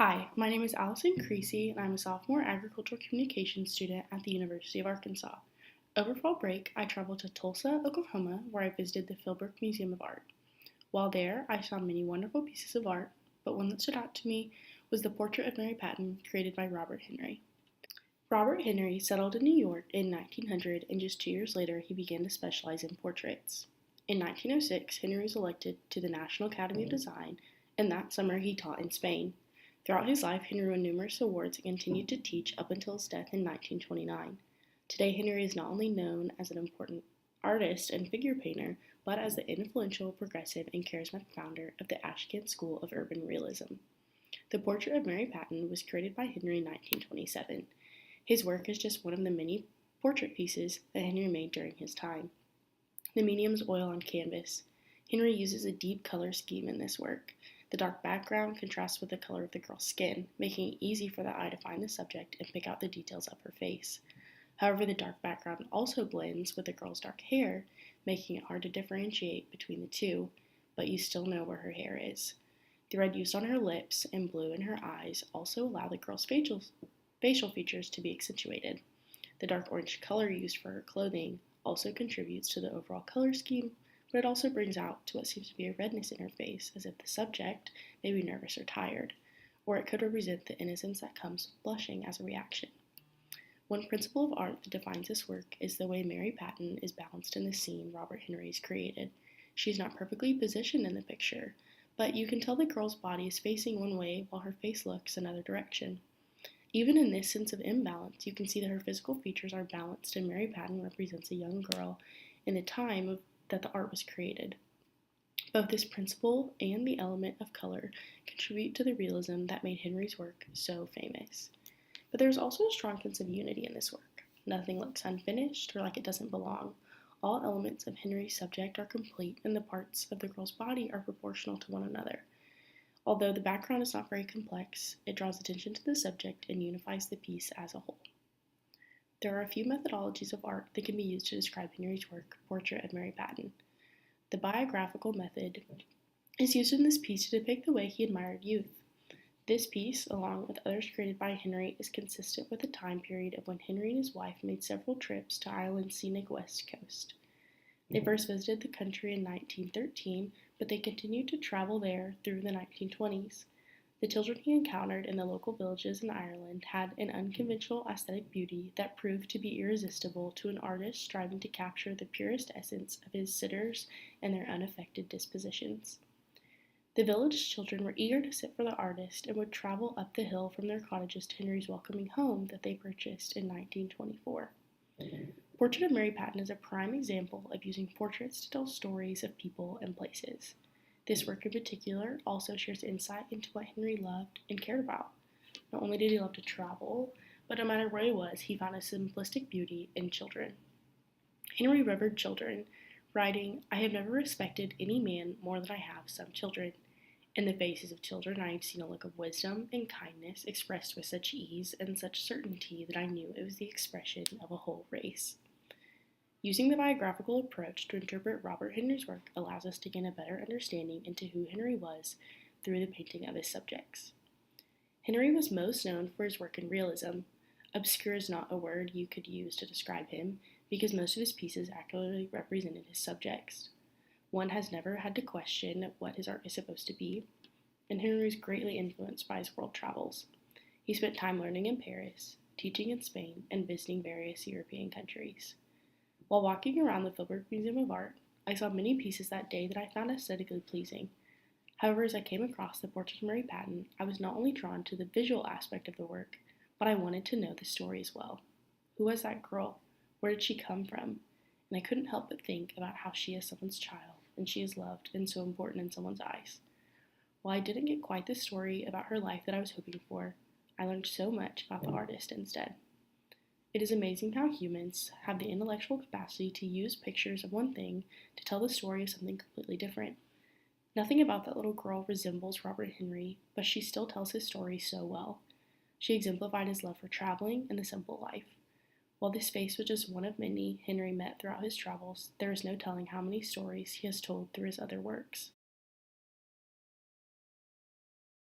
Hi, my name is Alison Creasey, and I'm a sophomore agricultural communications student at the University of Arkansas. Over fall break, I traveled to Tulsa, Oklahoma, where I visited the Philbrook Museum of Art. While there, I saw many wonderful pieces of art, but one that stood out to me was the portrait of Mary Patton created by Robert Henri. Robert Henri settled in New York in 1900, and just 2 years later, he began to specialize in portraits. In 1906, Henri was elected to the National Academy of Design, and that summer he taught in Spain. Throughout his life, Henri won numerous awards and continued to teach up until his death in 1929. Today, Henri is not only known as an important artist and figure painter, but as the influential, progressive, and charismatic founder of the Ashcan School of Urban Realism. The portrait of Mary Patton was created by Henri in 1927. His work is just one of the many portrait pieces that Henri made during his time. The medium is oil on canvas. Henri uses a deep color scheme in this work. The dark background contrasts with the color of the girl's skin, making it easy for the eye to find the subject and pick out the details of her face. However, the dark background also blends with the girl's dark hair, making it hard to differentiate between the two, but you still know where her hair is. The red used on her lips and blue in her eyes also allow the girl's facial features to be accentuated. The dark orange color used for her clothing also contributes to the overall color scheme, but it also brings out to what seems to be a redness in her face, as if the subject may be nervous or tired, or it could represent the innocence that comes with blushing as a reaction. One principle of art that defines this work is the way Mary Patton is balanced in the scene Robert Henri has created. She is not perfectly positioned in the picture, but you can tell the girl's body is facing one way while her face looks another direction. Even in this sense of imbalance, you can see that her physical features are balanced, and Mary Patton represents a young girl in the time that the art was created. Both this principle and the element of color contribute to the realism that made Henri's work so famous. But there's also a strong sense of unity in this work. Nothing looks unfinished or like it doesn't belong. All elements of Henri's subject are complete, and the parts of the girl's body are proportional to one another. Although the background is not very complex, it draws attention to the subject and unifies the piece as a whole. There are a few methodologies of art that can be used to describe Henri's work, Portrait of Mary Patton. The biographical method is used in this piece to depict the way he admired youth. This piece, along with others created by Henri, is consistent with the time period of when Henri and his wife made several trips to Ireland's scenic west coast. They first visited the country in 1913, but they continued to travel there through the 1920s. The children he encountered in the local villages in Ireland had an unconventional aesthetic beauty that proved to be irresistible to an artist striving to capture the purest essence of his sitters and their unaffected dispositions. The village children were eager to sit for the artist and would travel up the hill from their cottages to Henri's welcoming home that they purchased in 1924. Portrait of Mary Patton is a prime example of using portraits to tell stories of people and places. This work in particular also shares insight into what Henri loved and cared about. Not only did he love to travel, but no matter where he was, he found a simplistic beauty in children. Henri revered children, writing, "I have never respected any man more than I have some children. In the faces of children I have seen a look of wisdom and kindness expressed with such ease and such certainty that I knew it was the expression of a whole race." Using the biographical approach to interpret Robert Henri's work allows us to gain a better understanding into who Henri was through the painting of his subjects. Henri was most known for his work in realism. Obscure is not a word you could use to describe him, because most of his pieces accurately represented his subjects. One has never had to question what his art is supposed to be, and Henri was greatly influenced by his world travels. He spent time learning in Paris, teaching in Spain, and visiting various European countries. While walking around the Philbrook Museum of Art, I saw many pieces that day that I found aesthetically pleasing. However, as I came across the portrait of Mary Patton, I was not only drawn to the visual aspect of the work, but I wanted to know the story as well. Who was that girl? Where did she come from? And I couldn't help but think about how she is someone's child, and she is loved and so important in someone's eyes. While I didn't get quite the story about her life that I was hoping for, I learned so much about the artist instead. It is amazing how humans have the intellectual capacity to use pictures of one thing to tell the story of something completely different. Nothing about that little girl resembles Robert Henri, but she still tells his story so well. She exemplified his love for traveling and the simple life. While this face was just one of many Henri met throughout his travels, there is no telling how many stories he has told through his other works.